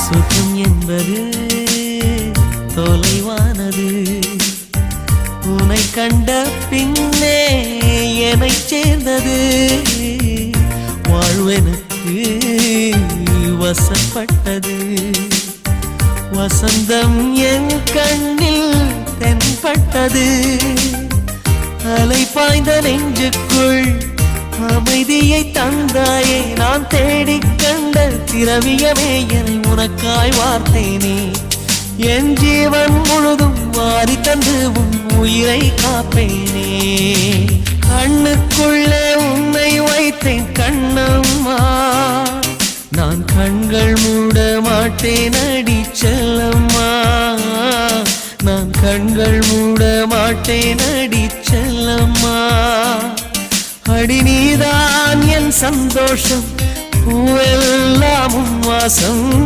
சுகம் என்பது தொலைவானது. உன்னை கண்ட பின்னே என்னை சேர்ந்தது. வாழ்வெனக்கு வசப்பட்டது. வசந்தம் என் கண்ணில் தென்பட்டது. அலை பாய்ந்த நெஞ்சுக்குள் அமைதியை தந்தாயே. நான் தேடிக் கண்ட திரவியமே என்னை உனக்காய் வார்த்தேனே. என் ஜீவன் முழுதும் வாரி தந்து உன் உயிரை காப்பேனே. கண்ணுக்குள்ளே உன்னை வைத்தேன் கண்ணம்மா. நான் கண்கள் மூட மாட்டேன் அடி செல்லம்மா. நான் கண்கள் மூட மாட்டேன் அடி செல்லம்மா. அடி நீதான் என் சந்தோஷம். பூவெல்லாம் உன் வாசம்.